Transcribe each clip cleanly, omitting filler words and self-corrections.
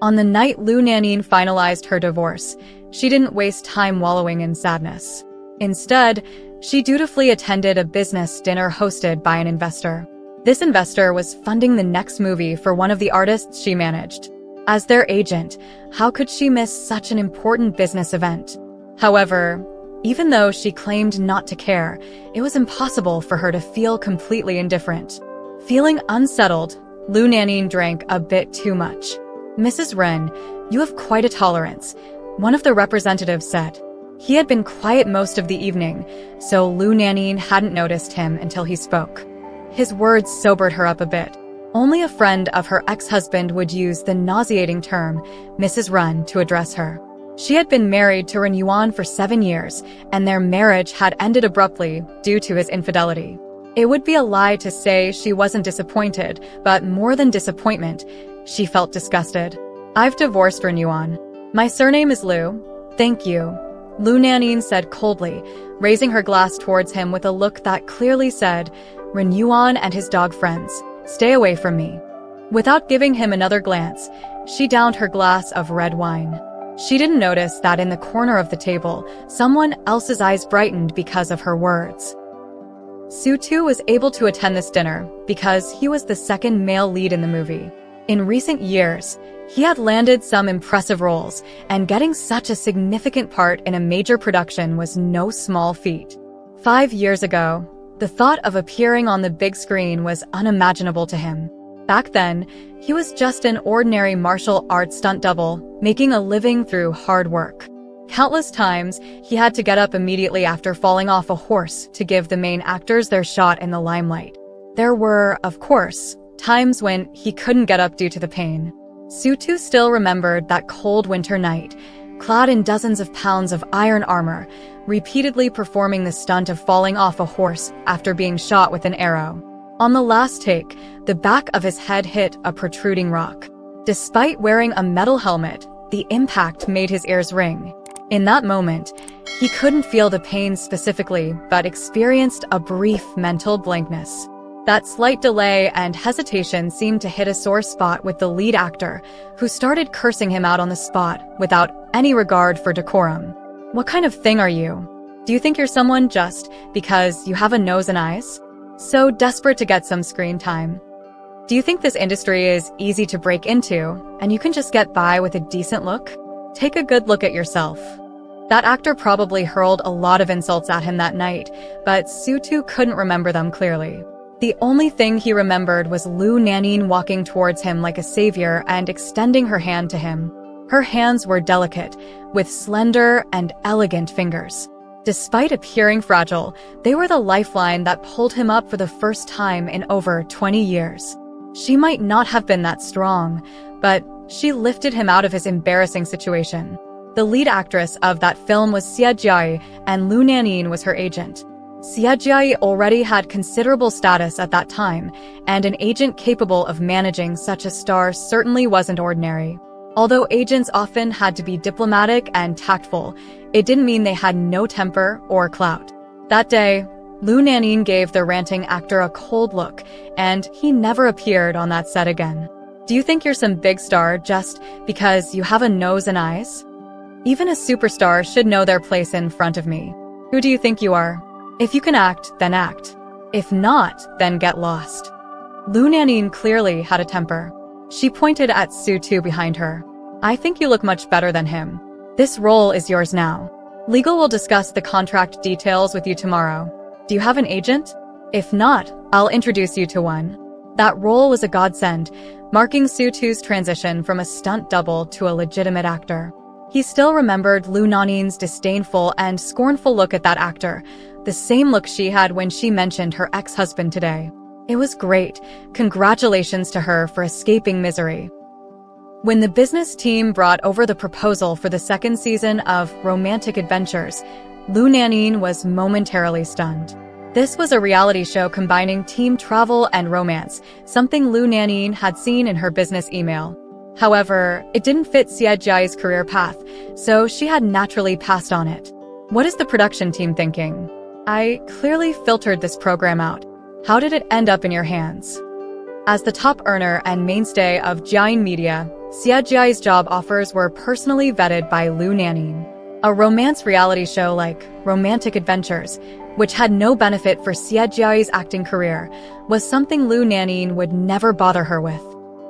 On the night Lu Nanin finalized her divorce, she didn't waste time wallowing in sadness. Instead, she dutifully attended a business dinner hosted by an investor. This investor was funding the next movie for one of the artists she managed. As their agent, how could she miss such an important business event? However, even though she claimed not to care, it was impossible for her to feel completely indifferent. Feeling unsettled, Lu Nanin drank a bit too much. "Mrs. Ren, you have quite a tolerance," one of the representatives said. He had been quiet most of the evening, so Lu Nanin hadn't noticed him until he spoke. His words sobered her up a bit. Only a friend of her ex-husband would use the nauseating term, Mrs. Ren, to address her. She had been married to Ren Yuan for 7 years, and their marriage had ended abruptly due to his infidelity. It would be a lie to say she wasn't disappointed, but more than disappointment, she felt disgusted. "I've divorced Ren Yuan. My surname is Liu. Thank you," Lu Nanin said coldly, raising her glass towards him with a look that clearly said, "Ren Yuan and his dog friends, stay away from me." Without giving him another glance, she downed her glass of red wine. She didn't notice that in the corner of the table, someone else's eyes brightened because of her words. Su Tu was able to attend this dinner because he was the second male lead in the movie. In recent years, he had landed some impressive roles, and getting such a significant part in a major production was no small feat. 5 years ago, the thought of appearing on the big screen was unimaginable to him. Back then, he was just an ordinary martial arts stunt double, making a living through hard work. Countless times, he had to get up immediately after falling off a horse to give the main actors their shot in the limelight. There were, of course, times when he couldn't get up due to the pain. Su Tu still remembered that cold winter night, clad in dozens of pounds of iron armor, repeatedly performing the stunt of falling off a horse after being shot with an arrow. On the last take, the back of his head hit a protruding rock. Despite wearing a metal helmet, the impact made his ears ring. In that moment, he couldn't feel the pain specifically, but experienced a brief mental blankness. That slight delay and hesitation seemed to hit a sore spot with the lead actor, who started cursing him out on the spot without any regard for decorum. "What kind of thing are you? Do you think you're someone just because you have a nose and eyes? So desperate to get some screen time? Do you think this industry is easy to break into, and you can just get by with a decent look? Take a good look at yourself." That actor probably hurled a lot of insults at him that night, but Su Tu couldn't remember them clearly. The only thing he remembered was Lu Nanin walking towards him like a savior and extending her hand to him. Her hands were delicate, with slender and elegant fingers. Despite appearing fragile, they were the lifeline that pulled him up for the first time in over 20 years. She might not have been that strong, but she lifted him out of his embarrassing situation. The lead actress of that film was Xia Jiayi, and Lu Nanin was her agent. Xia Jiayi already had considerable status at that time, and an agent capable of managing such a star certainly wasn't ordinary. Although agents often had to be diplomatic and tactful, it didn't mean they had no temper or clout. That day, Lu Nanin gave the ranting actor a cold look, and he never appeared on that set again. "Do you think you're some big star just because you have a nose and eyes? Even a superstar should know their place in front of me. Who do you think you are? If you can act, then act. If not, then get lost." Lu Nanin clearly had a temper. She pointed at Su Tu behind her. "I think you look much better than him. This role is yours now. Legal will discuss the contract details with you tomorrow. Do you have an agent? If not, I'll introduce you to one." That role was a godsend, marking Su Tu's transition from a stunt double to a legitimate actor. He still remembered Lu Nanin's disdainful and scornful look at that actor, the same look she had when she mentioned her ex-husband today. It was great. Congratulations to her for escaping misery. When the business team brought over the proposal for the second season of Romantic Adventures, Lu Nanin was momentarily stunned. This was a reality show combining team travel and romance, something Lu Nanin had seen in her business email. However, it didn't fit Xia Jiayi's career path, so she had naturally passed on it. What is the production team thinking? I clearly filtered this program out. How did it end up in your hands? As the top earner and mainstay of Jiayin Media, Xia Jiai's job offers were personally vetted by Lu Nanyin. A romance reality show like Romantic Adventures, which had no benefit for Xia Jiai's acting career, was something Lu Nanyin would never bother her with.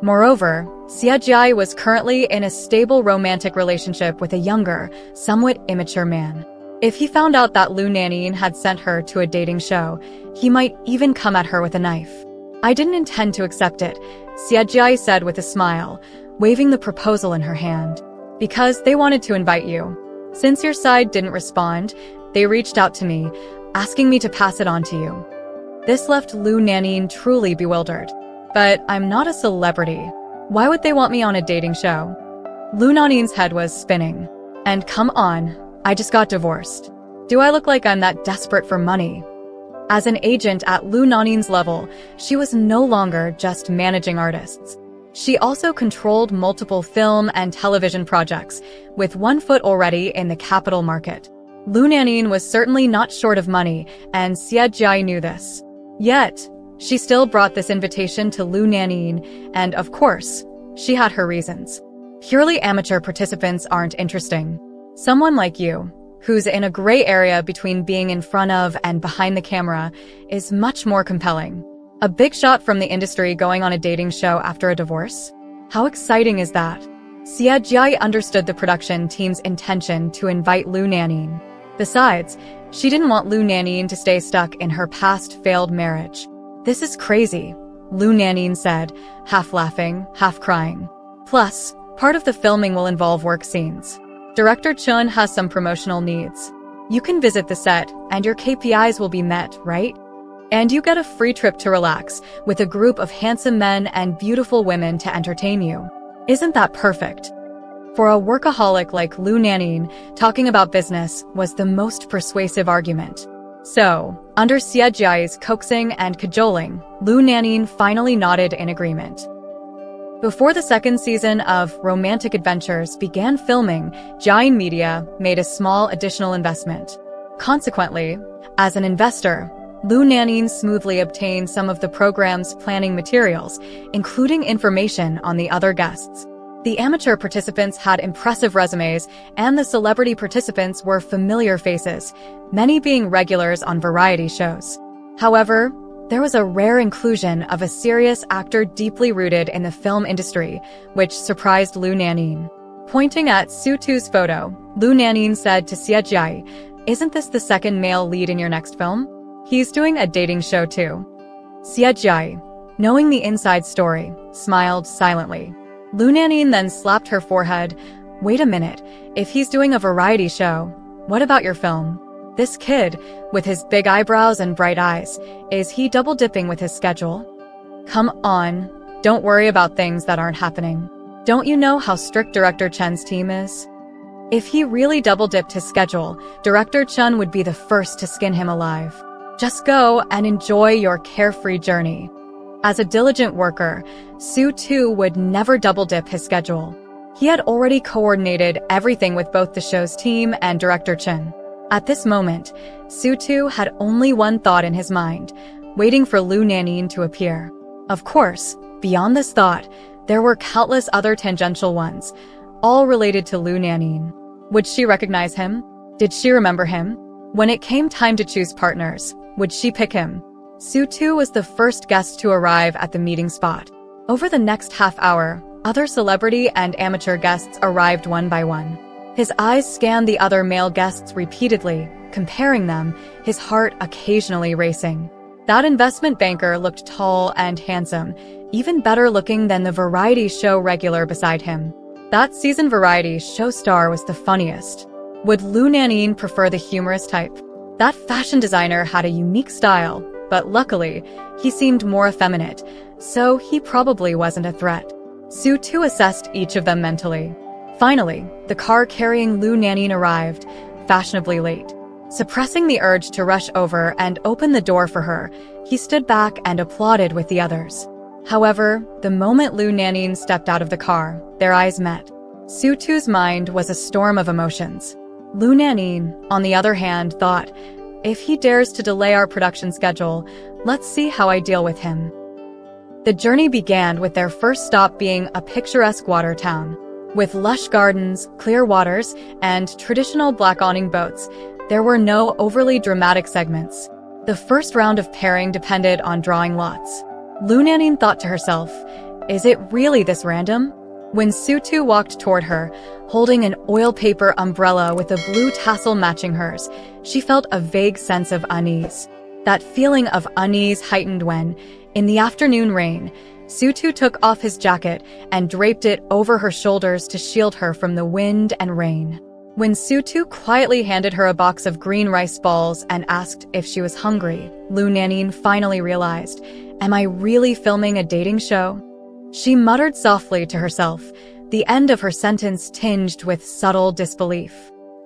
Moreover, Xia Jiai was currently in a stable romantic relationship with a younger, somewhat immature man. If he found out that Lu Nanyin had sent her to a dating show, he might even come at her with a knife. "I didn't intend to accept it," Xia Jiai said with a smile, waving the proposal in her hand. "Because they wanted to invite you. Since your side didn't respond, they reached out to me, asking me to pass it on to you." This left Lu Nanyin truly bewildered. "But I'm not a celebrity. Why would they want me on a dating show?" Lu Nanyin's head was spinning. "And come on, I just got divorced. Do I look like I'm that desperate for money?" As an agent at Lu Nanyin's level, she was no longer just managing artists. She also controlled multiple film and television projects, with one foot already in the capital market. Lu Nanyin was certainly not short of money, and Xia Jiai knew this. Yet, she still brought this invitation to Lu Nanyin, and of course, she had her reasons. Purely amateur participants aren't interesting. Someone like you, who's in a gray area between being in front of and behind the camera, is much more compelling. A big shot from the industry going on a dating show after a divorce? How exciting is that? Xia Jiai understood the production team's intention to invite Lu Nanyin. Besides, she didn't want Lu Nanyin to stay stuck in her past failed marriage. "This is crazy," Lu Nanyin said, half laughing, half crying. "Plus, part of the filming will involve work scenes. Director Chun has some promotional needs. You can visit the set, and your KPIs will be met, right? And you get a free trip to relax, with a group of handsome men and beautiful women to entertain you. Isn't that perfect?" For a workaholic like Lu Nanyin, talking about business was the most persuasive argument. So, under Xia Jiai's coaxing and cajoling, Lu Nanyin finally nodded in agreement. Before the second season of Romantic Adventures began filming, Jiai Media made a small additional investment. Consequently, as an investor, Lu Nanyin smoothly obtained some of the program's planning materials, including information on the other guests. The amateur participants had impressive resumes, and the celebrity participants were familiar faces, many being regulars on variety shows. However, there was a rare inclusion of a serious actor deeply rooted in the film industry, which surprised Lu Nanyin. Pointing at Su Tu's photo, Lu Nanyin said to Xia Jiai, "Isn't this the second male lead in your next film? He's doing a dating show too." Xia Jiai, knowing the inside story, smiled silently. Lu Nanyin then slapped her forehead. "Wait a minute, if he's doing a variety show, what about your film? This kid, with his big eyebrows and bright eyes, is he double-dipping with his schedule? Come on, don't worry about things that aren't happening. Don't you know how strict Director Chen's team is? If he really double-dipped his schedule, Director Chen would be the first to skin him alive. Just go and enjoy your carefree journey." As a diligent worker, Su Tu would never double-dip his schedule. He had already coordinated everything with both the show's team and Director Chen. At this moment, Su Tu had only one thought in his mind, waiting for Lu Nanyin to appear. Of course, beyond this thought, there were countless other tangential ones, all related to Lu Nanyin. Would she recognize him? Did she remember him? When it came time to choose partners, would she pick him? Su Tu was the first guest to arrive at the meeting spot. Over the next half hour, other celebrity and amateur guests arrived one by one. His eyes scanned the other male guests repeatedly, comparing them, his heart occasionally racing. That investment banker looked tall and handsome, even better looking than the variety show regular beside him. That season variety show star was the funniest. Would Lu Nanyin prefer the humorous type? That fashion designer had a unique style, but luckily, he seemed more effeminate, so he probably wasn't a threat. Su Tu assessed each of them mentally. Finally, the car carrying Lu Nanyin arrived, fashionably late. Suppressing the urge to rush over and open the door for her, he stood back and applauded with the others. However, the moment Lu Nanyin stepped out of the car, their eyes met. Su Tu's mind was a storm of emotions. Lu Nanyin, on the other hand, thought, "If he dares to delay our production schedule, let's see how I deal with him." The journey began with their first stop being a picturesque water town. With lush gardens, clear waters, and traditional black awning boats, there were no overly dramatic segments. The first round of pairing depended on drawing lots. Lu Nanning thought to herself, is it really this random? When Su-tu walked toward her, holding an oil paper umbrella with a blue tassel matching hers, she felt a vague sense of unease. That feeling of unease heightened when, in the afternoon rain, Su-tu took off his jacket and draped it over her shoulders to shield her from the wind and rain. When Su-tu quietly handed her a box of green rice balls and asked if she was hungry, Lu Nanning finally realized, am I really filming a dating show? She muttered softly to herself, the end of her sentence tinged with subtle disbelief.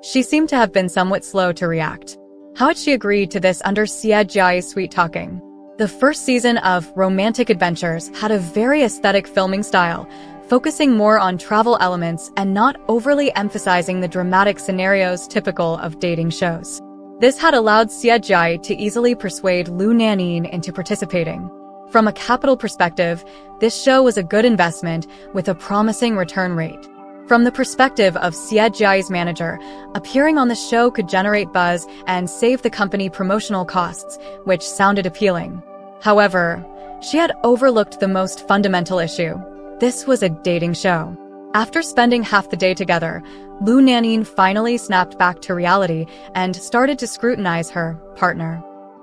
She seemed to have been somewhat slow to react. How had she agreed to this under Xie Jiai's sweet-talking? The first season of Romantic Adventures had a very aesthetic filming style, focusing more on travel elements and not overly emphasizing the dramatic scenarios typical of dating shows. This had allowed Xie Jiai to easily persuade Lu Nanning into participating. From a capital perspective, this show was a good investment with a promising return rate. From the perspective of Xie Jiai's manager, appearing on the show could generate buzz and save the company promotional costs, which sounded appealing. However, she had overlooked the most fundamental issue. This was a dating show. After spending half the day together, Lu Nanning finally snapped back to reality and started to scrutinize her partner.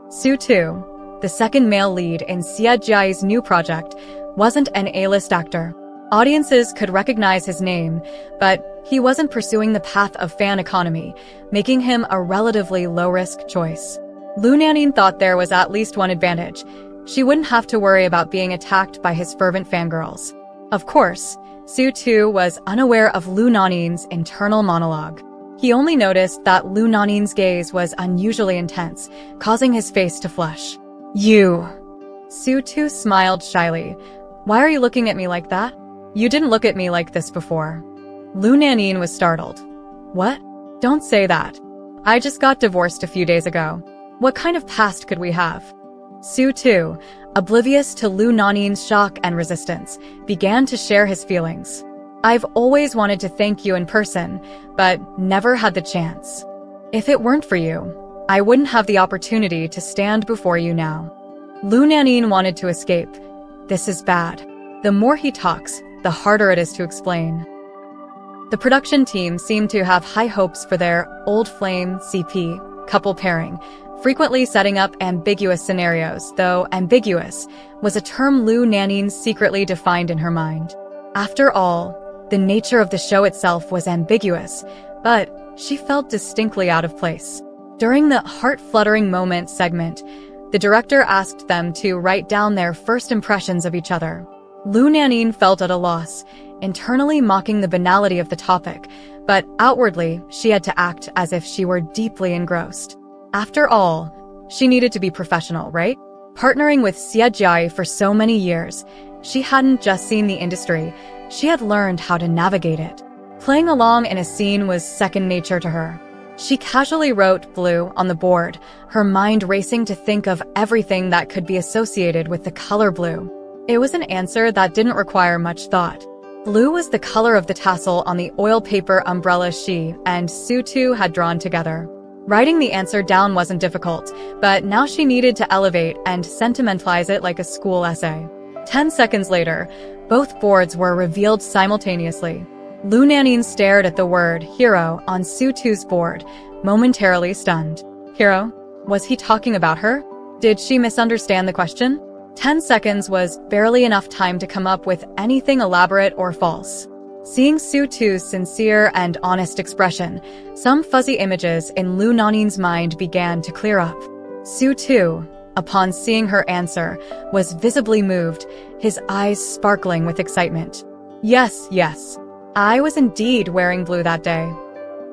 Su-tu, the second male lead in Xie Jiai's new project, wasn't an A-list actor. Audiences could recognize his name, but he wasn't pursuing the path of fan economy, making him a relatively low-risk choice. Lu Nanning thought there was at least one advantage. She wouldn't have to worry about being attacked by his fervent fangirls. Of course, Su-tu was unaware of Lu Nanning's internal monologue. He only noticed that Lu Nanning's gaze was unusually intense, causing his face to flush. You. Su-tu smiled shyly. Why are you looking at me like that? You didn't look at me like this before. Lu Nanning was startled. What? Don't say that. I just got divorced a few days ago. What kind of past could we have? Su-tu, oblivious to Lu Nanning's shock and resistance, began to share his feelings. I've always wanted to thank you in person, but never had the chance. If it weren't for you, I wouldn't have the opportunity to stand before you now. Lu Nanning wanted to escape. This is bad. The more he talks, the harder it is to explain. The production team seemed to have high hopes for their old flame CP couple pairing, frequently setting up ambiguous scenarios, though ambiguous was a term Lu Nanning secretly defined in her mind. After all, the nature of the show itself was ambiguous, but she felt distinctly out of place. During the heart-fluttering moment segment, the director asked them to write down their first impressions of each other. Lu Nanning felt at a loss, internally mocking the banality of the topic, but outwardly she had to act as if she were deeply engrossed. After all, she needed to be professional, right? Partnering with Xie Jiai for so many years, she hadn't just seen the industry, she had learned how to navigate it. Playing along in a scene was second nature to her. She casually wrote blue on the board, her mind racing to think of everything that could be associated with the color blue. It was an answer that didn't require much thought. Blue was the color of the tassel on the oil paper umbrella she and Su-tu had drawn together. Writing the answer down wasn't difficult, but now she needed to elevate and sentimentalize it like a school essay. 10 seconds later, both boards were revealed simultaneously. Lu Nanning stared at the word hero on Su-tu's board, momentarily stunned. Hero? Was he talking about her? Did she misunderstand the question? 10 seconds was barely enough time to come up with anything elaborate or false. Seeing Su-tu's sincere and honest expression, some fuzzy images in Lu Nanning's mind began to clear up. Su-tu, upon seeing her answer, was visibly moved, his eyes sparkling with excitement. Yes, yes. I was indeed wearing blue that day.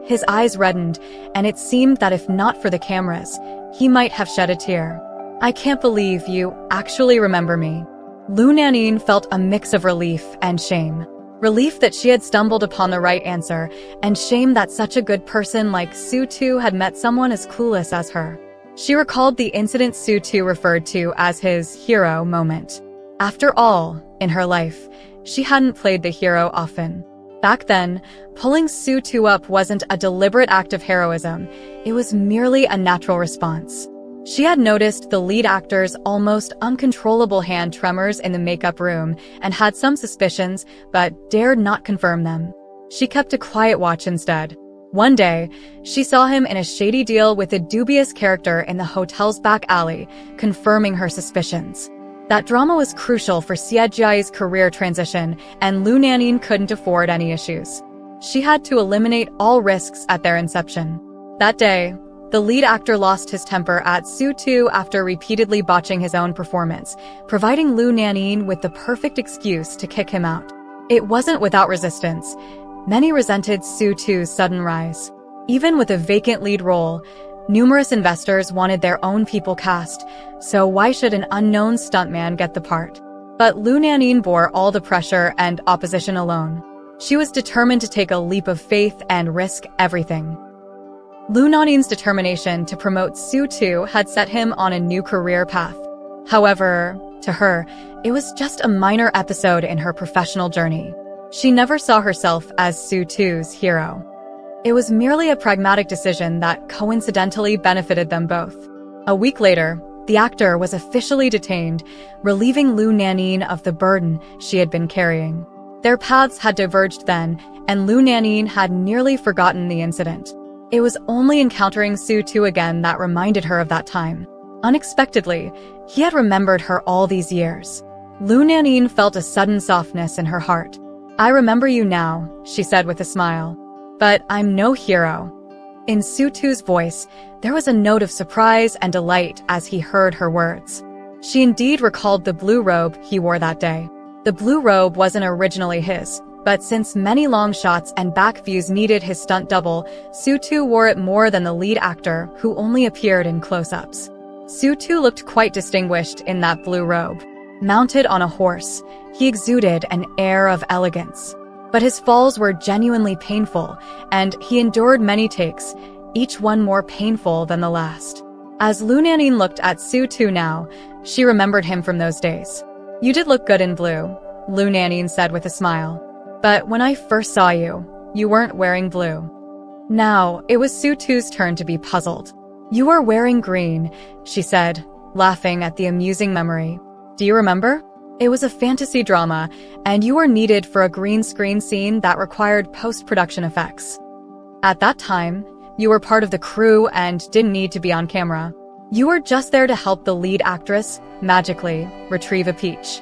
His eyes reddened, and it seemed that if not for the cameras, he might have shed a tear. I can't believe you actually remember me. Lu Nanning felt a mix of relief and shame. Relief that she had stumbled upon the right answer, and shame that such a good person like Su-tu had met someone as clueless as her. She recalled the incident Su-tu referred to as his hero moment. After all, in her life, she hadn't played the hero often. Back then, pulling Su-Tu up wasn't a deliberate act of heroism, it was merely a natural response. She had noticed the lead actor's almost uncontrollable hand tremors in the makeup room and had some suspicions, but dared not confirm them. She kept a quiet watch instead. One day, she saw him in a shady deal with a dubious character in the hotel's back alley, confirming her suspicions. That drama was crucial for Xieji's career transition, and Lu Nanin couldn't afford any issues. She had to eliminate all risks at their inception. That day, the lead actor lost his temper at Su-Tu after repeatedly botching his own performance, providing Lu Nanin with the perfect excuse to kick him out. It wasn't without resistance. Many resented Su-Tu's sudden rise. Even with a vacant lead role, numerous investors wanted their own people cast, so why should an unknown stuntman get the part? But Lu Nanin bore all the pressure and opposition alone. She was determined to take a leap of faith and risk everything. Lu Nanin's determination to promote Su-Tu had set him on a new career path. However, to her, it was just a minor episode in her professional journey. She never saw herself as Su-Tu's hero. It was merely a pragmatic decision that coincidentally benefited them both. A week later, the actor was officially detained, relieving Lu Nanin of the burden she had been carrying. Their paths had diverged then, and Lu Nanin had nearly forgotten the incident. It was only encountering Su-Tu again that reminded her of that time. Unexpectedly, he had remembered her all these years. Lu Nanin felt a sudden softness in her heart. "I remember you now," she said with a smile. "But I'm no hero." In Su-Tu's voice, there was a note of surprise and delight as he heard her words. She indeed recalled the blue robe he wore that day. The blue robe wasn't originally his, but since many long shots and back views needed his stunt double, Su-Tu wore it more than the lead actor, who only appeared in close-ups. Su-Tu looked quite distinguished in that blue robe. Mounted on a horse, he exuded an air of elegance. But his falls were genuinely painful, and he endured many takes, each one more painful than the last. As Lu Nanin looked at Su-Tu now, she remembered him from those days. "You did look good in blue," Lu Nanin said with a smile. "But when I first saw you, you weren't wearing blue." Now, it was Su-Tu's turn to be puzzled. "You are wearing green," she said, laughing at the amusing memory. "Do you remember? It was a fantasy drama, and you were needed for a green screen scene that required post-production effects. At that time, you were part of the crew and didn't need to be on camera. You were just there to help the lead actress, magically, retrieve a peach."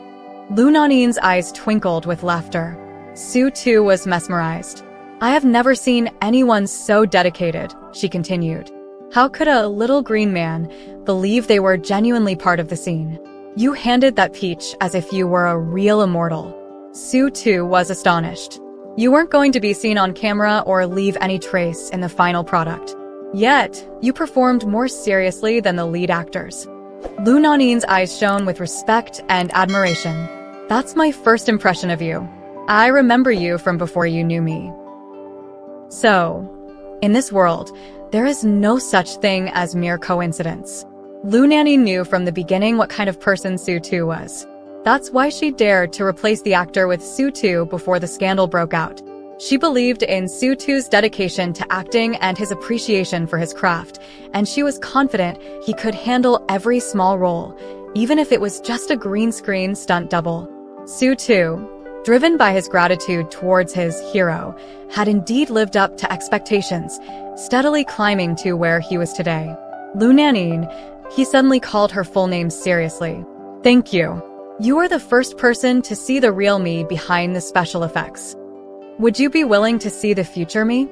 Lu Nanin's eyes twinkled with laughter. Su-Tu was mesmerized. "I have never seen anyone so dedicated," she continued. "How could a little green man believe they were genuinely part of the scene? You handed that peach as if you were a real immortal." Su-Tu was astonished. "You weren't going to be seen on camera or leave any trace in the final product. Yet, you performed more seriously than the lead actors." Lu Nanin's eyes shone with respect and admiration. "That's my first impression of you. I remember you from before you knew me." So, in this world, there is no such thing as mere coincidence. Lu Nanin knew from the beginning what kind of person Su-Tu was. That's why she dared to replace the actor with Su-Tu before the scandal broke out. She believed in Su-Tu's dedication to acting and his appreciation for his craft, and she was confident he could handle every small role, even if it was just a green screen stunt double. Su-Tu, driven by his gratitude towards his hero, had indeed lived up to expectations, steadily climbing to where he was today. Lu Nanin, he suddenly called her full name seriously. "Thank you. You are the first person to see the real me behind the special effects. Would you be willing to see the future me?"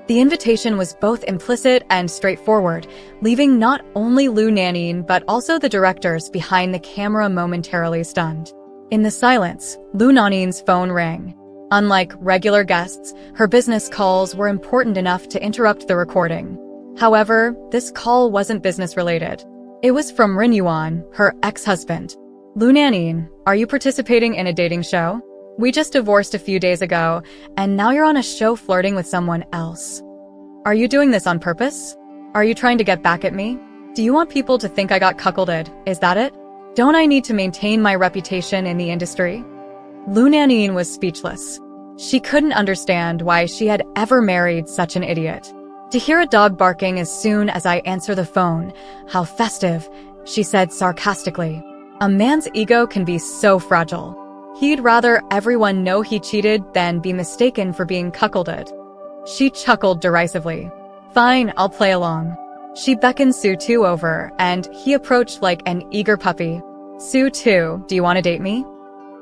The invitation was both implicit and straightforward, leaving not only Lu Nanin but also the directors behind the camera momentarily stunned. In the silence, Lu Nanin's phone rang. Unlike regular guests, her business calls were important enough to interrupt the recording. However, this call wasn't business-related. It was from Rin Yuan, her ex-husband. "Lu Nanin, are you participating in a dating show? We just divorced a few days ago, and now you're on a show flirting with someone else. Are you doing this on purpose? Are you trying to get back at me? Do you want people to think I got cuckolded, is that it?" Don't I need to maintain my reputation in the industry? Lu Nanyin was speechless. She couldn't understand why she had ever married such an idiot. To hear a dog barking as soon as I answer the phone, how festive, she said sarcastically. A man's ego can be so fragile. He'd rather everyone know he cheated than be mistaken for being cuckolded. She chuckled derisively. Fine, I'll play along. She beckoned Su-Tu over, and he approached like an eager puppy. Su-Tu, do you want to date me?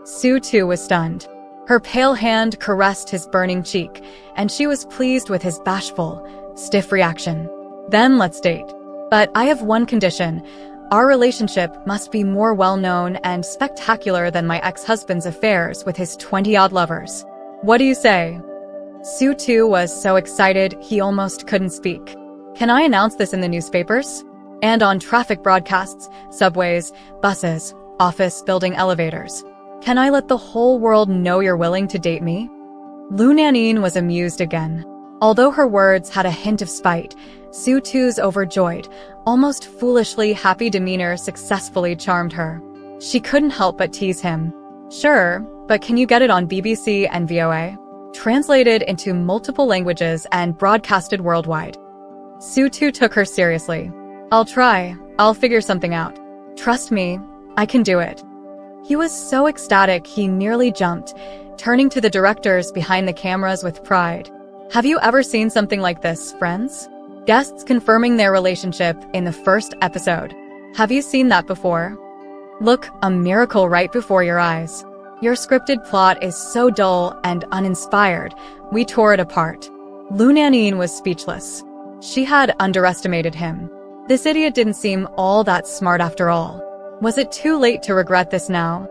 Su-Tu was stunned. Her pale hand caressed his burning cheek, and she was pleased with his bashful, stiff reaction. Then let's date. But I have one condition. Our relationship must be more well-known and spectacular than my ex-husband's affairs with his 20-odd lovers. What do you say? Su-Tu was so excited he almost couldn't speak. Can I announce this in the newspapers? And on traffic broadcasts, subways, buses, office building elevators? Can I let the whole world know you're willing to date me? Lu Nanyin was amused again. Although her words had a hint of spite, Su-Tu's overjoyed, almost foolishly happy demeanor successfully charmed her. She couldn't help but tease him. Sure, but can you get it on BBC and VOA? Translated into multiple languages and broadcasted worldwide. Su-Tu took her seriously. I'll try. I'll figure something out. Trust me, I can do it. He was so ecstatic he nearly jumped, turning to the directors behind the cameras with pride. Have you ever seen something like this, friends? Guests confirming their relationship in the first episode. Have you seen that before? Look, a miracle right before your eyes. Your scripted plot is so dull and uninspired, we tore it apart. Lu Nanyin was speechless. She had underestimated him. This idiot didn't seem all that smart after all. Was it too late to regret this now?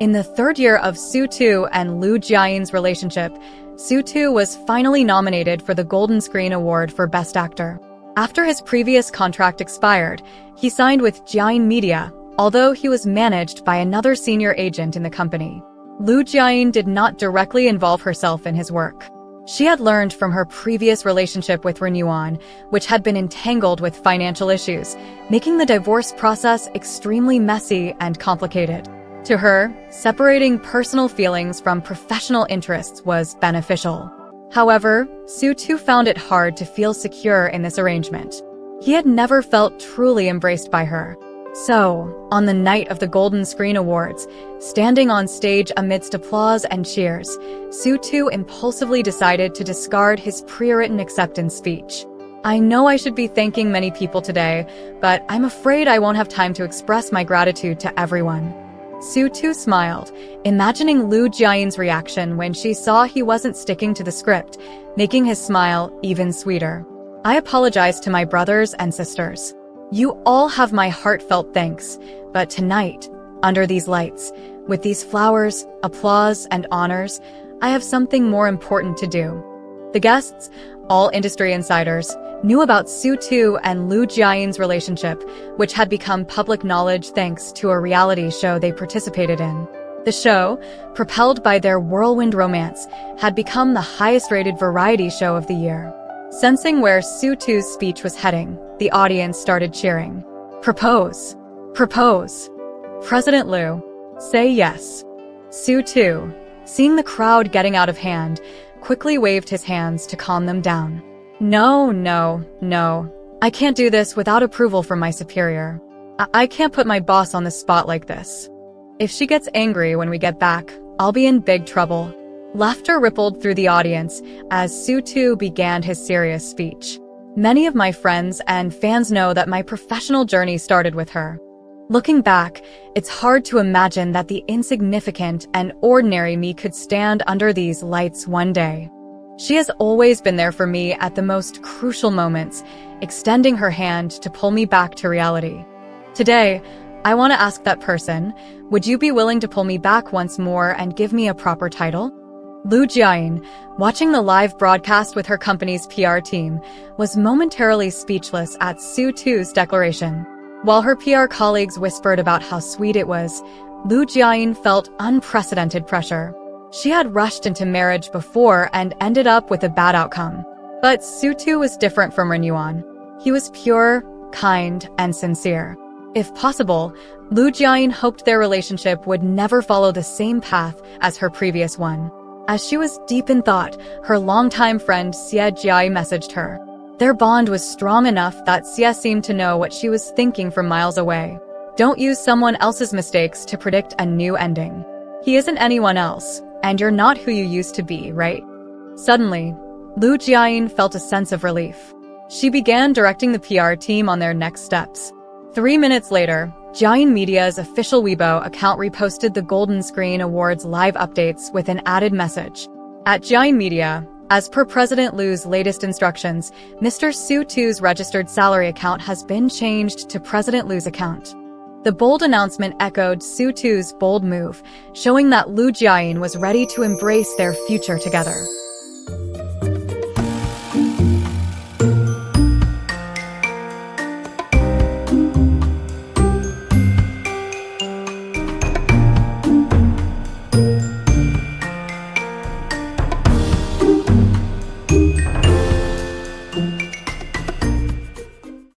In the third year of Su-Tu and Lu Jiayin's relationship, Su-Tu was finally nominated for the Golden Screen Award for Best Actor. After his previous contract expired, he signed with Jiayin Media, although he was managed by another senior agent in the company. Lu Jiayin did not directly involve herself in his work. She had learned from her previous relationship with Ren Yuan, which had been entangled with financial issues, making the divorce process extremely messy and complicated. To her, separating personal feelings from professional interests was beneficial. However, Su-Tu found it hard to feel secure in this arrangement. He had never felt truly embraced by her. So, on the night of the Golden Screen Awards, standing on stage amidst applause and cheers, Su-Tu impulsively decided to discard his pre-written acceptance speech. I know I should be thanking many people today, but I'm afraid I won't have time to express my gratitude to everyone. Su-Tu smiled, imagining Lu Jiayin's reaction when she saw he wasn't sticking to the script, making his smile even sweeter. I apologize to my brothers and sisters. You all have my heartfelt thanks, but tonight, under these lights, with these flowers, applause, and honors, I have something more important to do. The guests, all industry insiders, knew about Su-Tu and Lu Jiayin's relationship, which had become public knowledge thanks to a reality show they participated in. The show, propelled by their whirlwind romance, had become the highest-rated variety show of the year. Sensing where Su-Tu's speech was heading, the audience started cheering. Propose. Propose. President Lu. Say yes. Su-Tu, seeing the crowd getting out of hand, quickly waved his hands to calm them down. No. I can't do this without approval from my superior. I can't put my boss on the spot like this. If she gets angry when we get back, I'll be in big trouble. Laughter rippled through the audience as Su-Tu began his serious speech. Many of my friends and fans know that my professional journey started with her. Looking back, it's hard to imagine that the insignificant and ordinary me could stand under these lights one day. She has always been there for me at the most crucial moments, extending her hand to pull me back to reality. Today, I want to ask that person, would you be willing to pull me back once more and give me a proper title? Lu Jiayin, watching the live broadcast with her company's PR team, was momentarily speechless at Su-Tu's declaration. While her PR colleagues whispered about how sweet it was, Lu Jiayin felt unprecedented pressure. She had rushed into marriage before and ended up with a bad outcome. But Su-Tu was different from Ren Yuan. He was pure, kind, and sincere. If possible, Lu Jiayin hoped their relationship would never follow the same path as her previous one. As she was deep in thought, her longtime friend Xie Jiai messaged her. Their bond was strong enough that Xie seemed to know what she was thinking from miles away. Don't use someone else's mistakes to predict a new ending. He isn't anyone else, and you're not who you used to be, right? Suddenly, Lu Jiayin felt a sense of relief. She began directing the PR team on their next steps. 3 minutes later, Jiayin Media's official Weibo account reposted the Golden Screen Awards live updates with an added message. At Jiayin Media, as per President Lu's latest instructions, Mr. Su Tu's registered salary account has been changed to President Lu's account. The bold announcement echoed Su Tu's bold move, showing that Lu Jiayin was ready to embrace their future together.